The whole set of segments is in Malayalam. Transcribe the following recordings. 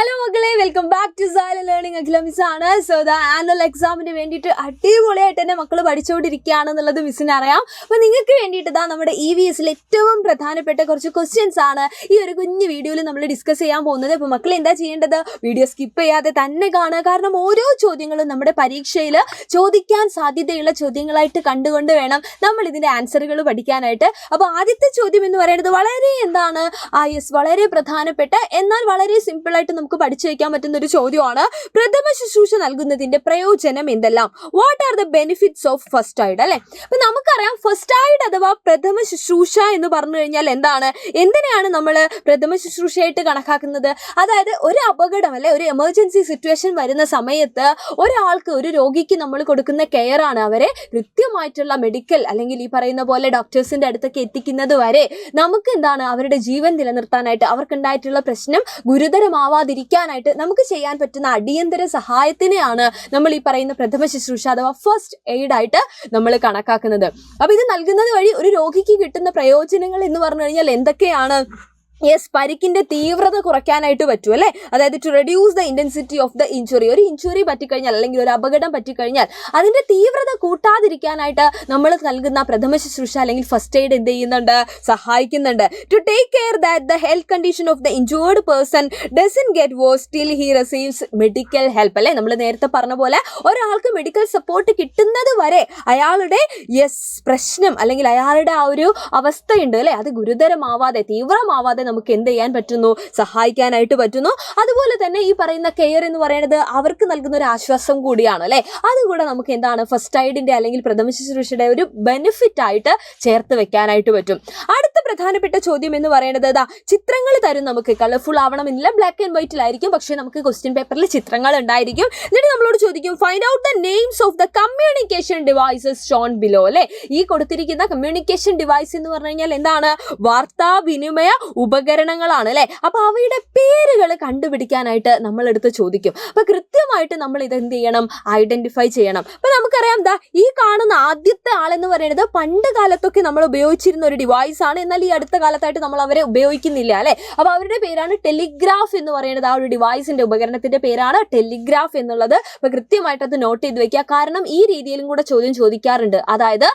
ഹലോ മക്കളെ, welcome back to silent learning. Akhila miss ആണ്. സോ ദ ആനുവൽ എക്സാമിന് വേണ്ടിയിട്ട് അടിപൊളിയായിട്ട് തന്നെ മക്കൾ പഠിച്ചുകൊണ്ടിരിക്കുകയാണെന്നുള്ളത് മിസ്സിന് അറിയാം. അപ്പോൾ നിങ്ങൾക്ക് വേണ്ടിയിട്ട് നമ്മുടെ EVSൽ ഏറ്റവും പ്രധാനപ്പെട്ട കുറച്ച് ക്വസ്റ്റ്യൻസ് ആണ് ഈ ഒരു കുഞ്ഞു വീഡിയോയിൽ നമ്മൾ ഡിസ്കസ് ചെയ്യാൻ പോകുന്നത്. അപ്പോൾ മക്കൾ എന്താ ചെയ്യേണ്ടത്? വീഡിയോ സ്കിപ്പ് ചെയ്യാതെ തന്നെ കാണുക. കാരണം ഓരോ ചോദ്യങ്ങളും നമ്മുടെ പരീക്ഷയിൽ ചോദിക്കാൻ സാധ്യതയുള്ള ചോദ്യങ്ങളായിട്ട് കണ്ടുകൊണ്ട് വേണം നമ്മൾ ഇതിൻ്റെ ആൻസറുകൾ പഠിക്കാനായിട്ട്. അപ്പോൾ ആദ്യത്തെ ചോദ്യം എന്ന് പറയുന്നത് വളരെ വളരെ പ്രധാനപ്പെട്ട എന്നാൽ വളരെ സിമ്പിളായിട്ട് നമുക്ക് പഠിച്ചു വയ്ക്കാൻ പറ്റുന്ന ഒരു ചോദ്യമാണ്. പ്രഥമ ശുശ്രൂഷ നൽകുന്നതിന്റെ പ്രയോജനം എന്തെല്ലാം? What are the benefits of first aid? അല്ലെ, അപ്പൊ നമുക്കറിയാം ഫസ്റ്റ് എയ്ഡ് അഥവാ പ്രഥമ ശുശ്രൂഷ എന്ന് പറഞ്ഞു കഴിഞ്ഞാൽ എന്താണ്, എന്തിനാണ് നമ്മൾ പ്രഥമ ശുശ്രൂഷയായിട്ട് കണക്കാക്കുന്നത്? അതായത് ഒരു അപകടം അല്ലെ, ഒരു എമർജൻസി സിറ്റുവേഷൻ വരുന്ന സമയത്ത് ഒരാൾക്ക്, ഒരു രോഗിക്ക് നമ്മൾ കൊടുക്കുന്ന കെയർ ആണ്. അവരെ കൃത്യമായിട്ടുള്ള മെഡിക്കൽ അല്ലെങ്കിൽ ഈ പറയുന്ന പോലെ ഡോക്ടേഴ്സിന്റെ അടുത്തൊക്കെ എത്തിക്കുന്നത് വരെ നമുക്ക് അവരുടെ ജീവൻ നിലനിർത്താനായിട്ട്, അവർക്കുണ്ടായിട്ടുള്ള പ്രശ്നം ഗുരുതരമാവാതിരിക്കാനായിട്ട് നമുക്ക് ചെയ്യാൻ പറ്റുന്ന അടിയന്തര സഹായത്തിനെയാണ് നമ്മൾ ഈ പറയുന്ന പ്രഥമ ശുശ്രൂഷ അഥവാ ഫസ്റ്റ് എയ്ഡ് ആയിട്ട് നമ്മൾ കണക്കാക്കുന്നത്. അപ്പൊ ഇത് നൽകുന്നത് വഴി ഒരു രോഗിക്ക് കിട്ടുന്ന പ്രയോജനങ്ങൾ എന്ന് പറഞ്ഞു കഴിഞ്ഞാൽ എന്തൊക്കെയാണ്? പരിക്കിന്റെ തീവ്രത കുറയ്ക്കാനായിട്ട് പറ്റും അല്ലേ. അതായത് to reduce the intensity of the injury. ഒരു ഇഞ്ചുറി പറ്റിക്കഴിഞ്ഞാൽ അല്ലെങ്കിൽ ഒരു അപകടം പറ്റിക്കഴിഞ്ഞാൽ അതിന്റെ തീവ്രത കൂട്ടാതിരിക്കാനായിട്ട് നമ്മൾ നൽകുന്ന പ്രഥമ ശുശ്രൂഷ അല്ലെങ്കിൽ ഫസ്റ്റ് എയ്ഡ് എന്ത് ചെയ്യുന്നുണ്ട്? സഹായിക്കുന്നുണ്ട്. To take care that the health condition of the injured person doesn't get worse till he receives medical help. അല്ലെ, നമ്മൾ നേരത്തെ പറഞ്ഞ പോലെ ഒരാൾക്ക് മെഡിക്കൽ സപ്പോർട്ട് കിട്ടുന്നത് വരെ അയാളുടെ പ്രശ്നം അല്ലെങ്കിൽ അയാളുടെ ആ ഒരു അവസ്ഥയുണ്ട് അല്ലെ, അത് ഗുരുതരമാവാതെ തീവ്രമാവാതെ നമുക്ക് എന്ത് ചെയ്യാൻ പറ്റുന്നു? സഹായിക്കാനായിട്ട് പറ്റുന്നു. അതുപോലെ തന്നെ ഈ പറയുന്ന കെയർ എന്ന് പറയുന്നത് അവർക്ക് നൽകുന്ന ഒരു ആശ്വാസം കൂടിയാണ് അല്ലെ. അതുകൂടെ നമുക്ക് ഫസ്റ്റ് എയ്ഡിന്റെ അല്ലെങ്കിൽ പ്രഥമ ശുശ്രൂഷയുടെ ഒരു ബെനിഫിറ്റ് ആയിട്ട് ചേർത്ത് വെക്കാനായിട്ട് പറ്റും. അടുത്ത പ്രധാനപ്പെട്ട ചോദ്യം എന്ന് പറയുന്നത് ചിത്രങ്ങൾ തരും നമുക്ക്. കളർഫുൾ ആവണമെന്നില്ല, ബ്ലാക്ക് ആൻഡ് വൈറ്റിലായിരിക്കും, പക്ഷേ നമുക്ക് ക്വസ്റ്റ്യൻ പേപ്പറിൽ ചിത്രങ്ങൾ ഉണ്ടായിരിക്കും. എന്നിട്ട് നമ്മളോട് ചോദിക്കും find out the names of the communication devices Sean below. അല്ലെ, ഈ കൊടുത്തിരിക്കുന്ന കമ്മ്യൂണിക്കേഷൻ ഡിവൈസ് എന്ന് പറഞ്ഞു കഴിഞ്ഞാൽ എന്താണ്? വാർത്താവിനിമയ ഉപകരണങ്ങളാണ് അല്ലെ. അപ്പൊ അവയുടെ പേരുകൾ കണ്ടുപിടിക്കാനായിട്ട് നമ്മൾ എടുത്ത് ചോദിക്കും. അപ്പൊ കൃത്യമായിട്ട് നമ്മൾ ഇത് എന്ത് ചെയ്യണം? ഐഡന്റിഫൈ ചെയ്യണം. അപ്പൊ നമുക്കറിയാം ഈ കാണുന്ന ആദ്യത്തെ ആളെന്ന് പറയുന്നത് പണ്ട് കാലത്തൊക്കെ നമ്മൾ ഉപയോഗിച്ചിരുന്ന ഒരു ഡിവൈസ് ആണ്. എന്നാൽ ഈ അടുത്ത കാലത്തായിട്ട് നമ്മൾ അവരെ ഉപയോഗിക്കുന്നില്ല അല്ലെ. അപ്പൊ അവരുടെ പേരാണ് ടെലിഗ്രാഫ് എന്ന് പറയുന്നത്. ആ ഒരു ഡിവൈസിന്റെ ഉപകരണത്തിന്റെ പേരാണ് ടെലിഗ്രാഫ് എന്നുള്ളത്. അപ്പൊ കൃത്യമായിട്ട് അത് നോട്ട് ചെയ്ത് വെക്കുക. കാരണം ഈ രീതിയിലും കൂടെ ചോദ്യം ചോദിക്കാറുണ്ട്. അതായത്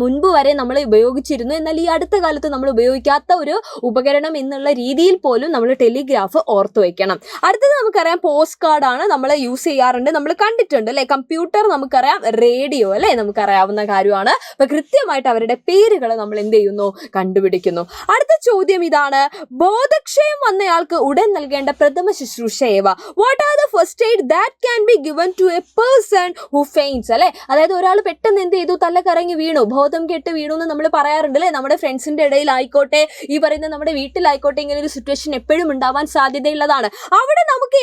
മുൻപ് വരെ നമ്മൾ ഉപയോഗിച്ചിരുന്നു, എന്നാൽ ഈ അടുത്ത കാലത്ത് നമ്മൾ ഉപയോഗിക്കാത്ത ഒരു ഉപകരണം എന്നുള്ള രീതിയിൽ പോലും നമ്മൾ ടെലിഗ്രാഫ് ഓർത്തു വെക്കണം. അടുത്തത് നമുക്കറിയാം പോസ്റ്റ് കാർഡ് ആണ്. നമ്മൾ യൂസ് ചെയ്യാറുണ്ട്, നമ്മൾ കണ്ടിട്ടുണ്ട് അല്ലെ. കമ്പ്യൂട്ടർ നമുക്കറിയാം, റേഡിയോ അല്ലെ, നമുക്കറിയാവുന്ന കാര്യമാണ്. അപ്പൊ കൃത്യമായിട്ട് അവരുടെ പേരുകൾ നമ്മൾ എന്ത് ചെയ്യുന്നു? കണ്ടുപിടിക്കുന്നു. അടുത്ത ചോദ്യം ഇതാണ്, ബോധക്ഷയം വന്നയാൾക്ക് ഉടൻ നൽകേണ്ട പ്രഥമ ശുശ്രൂഷ ഏവ? What are the first aid that can be given to a person who faints? അല്ലെ, അതായത് ഒരാൾ പെട്ടെന്ന് എന്ത് ചെയ്തു? തല കറങ്ങി വീണു, ബോധം കെട്ട് വീണു എന്ന് നമ്മൾ പറയാറുണ്ട് അല്ലെ. നമ്മുടെ ഫ്രണ്ട്സിന്റെ ഇടയിലായിക്കോട്ടെ, ഈ പറയുന്ന നമ്മുടെ വീട്ടിലായിക്കോട്ടെ, ഇങ്ങനെ ഒരു സിറ്റുവേഷൻ എപ്പോഴും ഉണ്ടാവാൻ സാധ്യതയുള്ളതാണ്. അവിടെ നമുക്ക്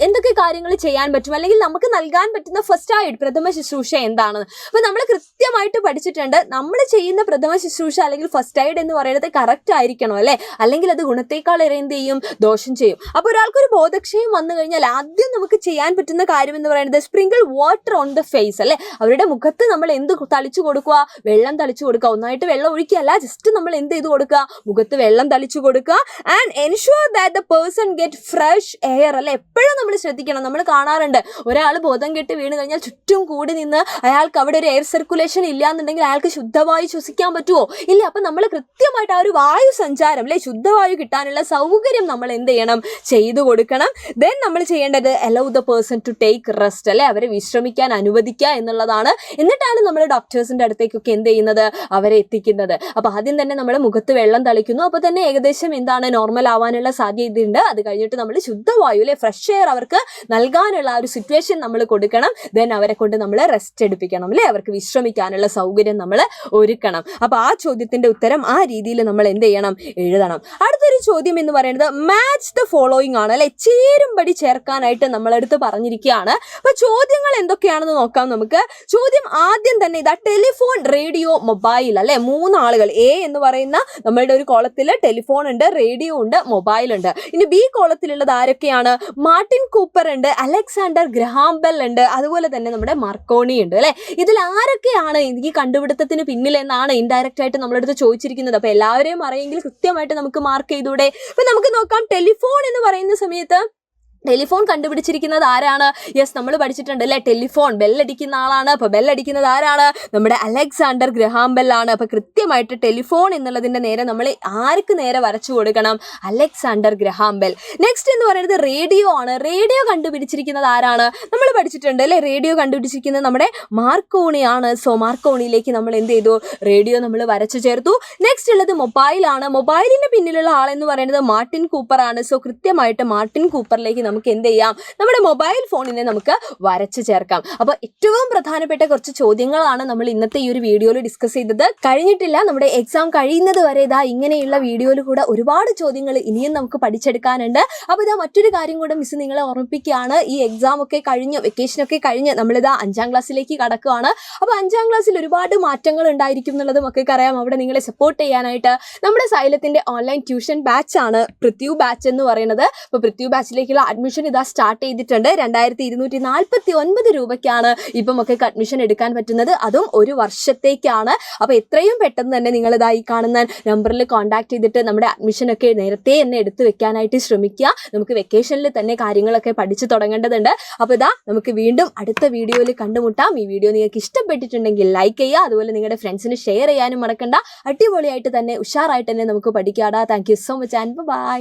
എന്തൊക്കെ കാര്യങ്ങൾ ചെയ്യാൻ പറ്റും, അല്ലെങ്കിൽ നമുക്ക് നൽകാൻ പറ്റുന്ന ഫസ്റ്റ് എയ്ഡ് പ്രഥമ ശുശ്രൂഷ എന്താണ്? അപ്പൊ നമ്മൾ കൃത്യമായിട്ട് പഠിച്ചിട്ടുണ്ട്. നമ്മൾ ചെയ്യുന്ന പ്രഥമ ശുശ്രൂഷ അല്ലെങ്കിൽ ഫസ്റ്റ് എയ്ഡ് എന്ന് പറയുന്നത് കറക്റ്റ് ആയിരിക്കണം അല്ലെ, അല്ലെങ്കിൽ അത് ഗുണത്തേക്കാൾ ഏറെ എന്ത് ചെയ്യും? ദോഷം ചെയ്യും. അപ്പൊ ഒരാൾക്കൊരു ബോധക്ഷയം വന്നു കഴിഞ്ഞാൽ ആദ്യം നമുക്ക് ചെയ്യാൻ പറ്റുന്ന കാര്യം എന്ന് പറയുന്നത് sprinkle water on the face അല്ലെ. അവരുടെ മുഖത്ത് നമ്മൾ എന്ത് തളിച്ചു കൊടുക്കുക? വെള്ളം തളിച്ചു കൊടുക്കുക. ഒന്നായിട്ട് വെള്ളം ഒഴിക്കുകയല്ല, ജസ്റ്റ് നമ്മൾ എന്ത് ചെയ്ത് കൊടുക്കുക? മുഖത്ത് വെള്ളം തളിച്ചു കൊടുക്കുക. And ensure that the person get fresh air അല്ലെ. എപ്പോഴും നമ്മൾ ശ്രദ്ധിക്കണം. നമ്മൾ കാണാറുണ്ട്, ഒരാൾ ബോധം കെട്ട് വീണ് കഴിഞ്ഞാൽ ചുറ്റും കൂടി നിന്ന് അയാൾക്ക് അവിടെ ഒരു എയർ സർക്കുലേഷൻ ഇല്ല എന്നുണ്ടെങ്കിൽ അയാൾക്ക് ശുദ്ധവായു ശ്വസിക്കാൻ പറ്റുമോ? ഇല്ല. അപ്പൊ നമ്മൾ കൃത്യമായിട്ട് ആ ഒരു വായു സഞ്ചാരം അല്ലെ, ശുദ്ധവായു കിട്ടാനുള്ള സൗകര്യം നമ്മൾ എന്ത് ചെയ്യണം? ചെയ്തു കൊടുക്കണം. ദെൻ നമ്മൾ ചെയ്യേണ്ടത് allow the person to take rest അല്ലെ, അവരെ വിശ്രമിക്കാൻ അനുവദിക്കുക എന്നുള്ളതാണ്. എന്നിട്ടാണ് നമ്മൾ ഡോക്ടേഴ്സിന്റെ അടുത്തേക്കൊക്കെ എന്ത് ചെയ്യുന്നത്? അവരെ എത്തിക്കുന്നത്. അപ്പൊ ആദ്യം തന്നെ നമ്മൾ മുഖത്ത് വെള്ളം തളിക്കുന്നു. അപ്പൊ തന്നെ ഏകദേശം നോർമൽ ആവാനുള്ള സാധ്യതയുണ്ട്. അത് കഴിഞ്ഞിട്ട് നമ്മൾ ശുദ്ധവായു അല്ലെ, ഫ്രഷ് എയർ അവർക്ക് നൽകാനുള്ള ആ ഒരു സിറ്റുവേഷൻ നമ്മൾ കൊടുക്കണം. ദെൻ അവരെ കൊണ്ട് നമ്മൾ റെസ്റ്റ് എടുപ്പിക്കണം അല്ലെ, അവർക്ക് വിശ്രമിക്കാനുള്ള സൗകര്യം നമ്മൾ ഒരുക്കണം. അപ്പൊ ആ ചോദ്യത്തിന്റെ ഉത്തരം ആ രീതിയിൽ നമ്മൾ എന്ത് ചെയ്യണം? എഴുതണം. അടുത്തൊരു ചോദ്യം എന്ന് പറയുന്നത് മാച്ച് ദ ഫോളോയിങ് ആണ് അല്ലെ. ചേരുംപടി ചേർക്കാനായിട്ട് നമ്മളടുത്ത് പറഞ്ഞിരിക്കുകയാണ്. അപ്പൊ ചോദ്യങ്ങൾ എന്തൊക്കെയാണെന്ന് നോക്കാം നമുക്ക്. ചോദ്യം ആദ്യം തന്നെ ടെലിഫോൺ, റേഡിയോ, മൊബൈൽ അല്ലെ. 3 ആളുകൾ. എ എന്ന് പറയുന്ന നമ്മളുടെ ഒരു കോളത്തിൽ ടെലിഫോൺ ഉണ്ട്, റേഡിയോ ഉണ്ട്, മൊബൈൽ ഉണ്ട്. ഇനി ബി കോളത്തിലുള്ളത് ആരൊക്കെയാണ്? മാർട്ടിൻ കൂപ്പർ ഉണ്ട്, അലക്സാണ്ടർ ഗ്രഹാം ബെൽ ഉണ്ട്, അതുപോലെ തന്നെ നമ്മുടെ മാർക്കോണി ഉണ്ട് അല്ലെ. ഇതിൽ ആരൊക്കെയാണ് ഈ കണ്ടുപിടുത്തത്തിന് പിന്നിൽ എന്നാണ് ഇൻഡയറക്റ്റ് ആയിട്ട് നമ്മളടുത്ത് ചോദിച്ചിരിക്കുന്നത്. അപ്പൊ എല്ലാവരെയും അറിയെങ്കിൽ കൃത്യമായിട്ട് നമുക്ക് മാർക്ക് ചെയ്തൂടെ? അപ്പൊ നമുക്ക് നോക്കാം. ടെലിഫോൺ എന്ന് പറയുന്ന സമയത്ത് ടെലിഫോൺ കണ്ടുപിടിച്ചിരിക്കുന്നത് ആരാണ്? യെസ്, നമ്മൾ പഠിച്ചിട്ടുണ്ട് അല്ലേ, ടെലിഫോൺ ബെല്ലടിക്കുന്ന ആളാണ്. അപ്പോൾ ബെല്ലടിക്കുന്നത് ആരാണ്? നമ്മുടെ അലക്സാണ്ടർ ഗ്രഹാം ബെൽ ആണ്. അപ്പോൾ കൃത്യമായിട്ട് ടെലിഫോൺ എന്നുള്ളതിൻ്റെ നേരെ നമ്മൾ ആർക്ക് നേരെ വരച്ചു കൊടുക്കണം? Alexander Graham bell. നെക്സ്റ്റ് എന്ന് പറയുന്നത് റേഡിയോ ആണ്. റേഡിയോ കണ്ടുപിടിച്ചിരിക്കുന്നത് ആരാണ്? നമ്മൾ പഠിച്ചിട്ടുണ്ട് അല്ലേ, റേഡിയോ കണ്ടുപിടിച്ചിരിക്കുന്നത് നമ്മുടെ മാർക്കോണിയാണ്. സോ മാർക്കോണിയിലേക്ക് നമ്മൾ എന്ത് ചെയ്തു? റേഡിയോ നമ്മൾ വരച്ചു ചേർത്തു. നെക്സ്റ്റ് ഉള്ളത് മൊബൈലാണ്. മൊബൈലിൻ്റെ പിന്നിലുള്ള ആളെന്ന് പറയുന്നത് മാർട്ടിൻ കൂപ്പർ ആണ്. സോ കൃത്യമായിട്ട് മാർട്ടിൻ കൂപ്പറിലേക്ക് നമുക്ക് എന്ത് ചെയ്യാം? നമ്മുടെ മൊബൈൽ ഫോണിനെ നമുക്ക് വരച്ചു ചേർക്കാം. അപ്പോൾ ഏറ്റവും പ്രധാനപ്പെട്ട കുറച്ച് ചോദ്യങ്ങളാണ് നമ്മൾ ഇന്നത്തെ ഈ ഒരു വീഡിയോയിൽ ഡിസ്കസ് ചെയ്തത്. കഴിഞ്ഞിട്ടില്ല, നമ്മുടെ എക്സാം കഴിയുന്നത് വരെ ഇതാ ഇങ്ങനെയുള്ള വീഡിയോയിൽ കൂടെ ഒരുപാട് ചോദ്യങ്ങൾ ഇനിയും നമുക്ക് പഠിച്ചെടുക്കാനുണ്ട്. അപ്പോൾ ഇതാ മറ്റൊരു കാര്യം കൂടെ മിസ് നിങ്ങളെ ഓർമ്മിപ്പിക്കുകയാണ്. ഈ എക്സാം ഒക്കെ കഴിഞ്ഞ്, വെക്കേഷനൊക്കെ കഴിഞ്ഞ് നമ്മളിതാ 5ാം ക്ലാസ്സിലേക്ക് കടക്കുകയാണ്. അപ്പോൾ 5ാം ക്ലാസ്സിൽ ഒരുപാട് മാറ്റങ്ങൾ ഉണ്ടായിരിക്കും എന്നുള്ളത് മക്കൾക്ക് അറിയാം. അവിടെ നിങ്ങളെ സപ്പോർട്ട് ചെയ്യാനായിട്ട് നമ്മുടെ സൈലത്തിൻ്റെ ഓൺലൈൻ ട്യൂഷൻ ബാച്ചാണ് പൃഥ്വി ബാച്ച് എന്ന് പറയുന്നത്. അപ്പോൾ പൃഥ്വി ബാച്ചിലേക്കുള്ള അഡ്മിഷൻ ഇതാ സ്റ്റാർട്ട് ചെയ്തിട്ടുണ്ട്. 2249 രൂപയ്ക്കാണ് ഇപ്പം മക്കൾക്ക് അഡ്മിഷൻ എടുക്കാൻ പറ്റുന്നത്. അതും ഒരു വർഷത്തേക്കാണ്. അപ്പോൾ എത്രയും പെട്ടെന്ന് തന്നെ നിങ്ങളിതാ ഈ കാണുന്ന നമ്പറിൽ കോൺടാക്ട് ചെയ്തിട്ട് നമ്മുടെ അഡ്മിഷനൊക്കെ നേരത്തെ തന്നെ എടുത്തു വെക്കാനായിട്ട് ശ്രമിക്കുക. നമുക്ക് വെക്കേഷനിൽ തന്നെ കാര്യങ്ങളൊക്കെ പഠിച്ചു തുടങ്ങേണ്ടതുണ്ട്. അപ്പോൾ ഇതാ നമുക്ക് വീണ്ടും അടുത്ത വീഡിയോയിൽ കണ്ടുമുട്ടാം. ഈ വീഡിയോ നിങ്ങൾക്ക് ഇഷ്ടപ്പെട്ടിട്ടുണ്ടെങ്കിൽ ലൈക്ക് ചെയ്യുക. അതുപോലെ നിങ്ങളുടെ ഫ്രണ്ട്സിന് ഷെയർ ചെയ്യാനും മറക്കണ്ട. അടിപൊളിയായിട്ട് തന്നെ ഉഷാറായിട്ട് തന്നെ നമുക്ക് പഠിക്കാടാ. Thank you so much and by.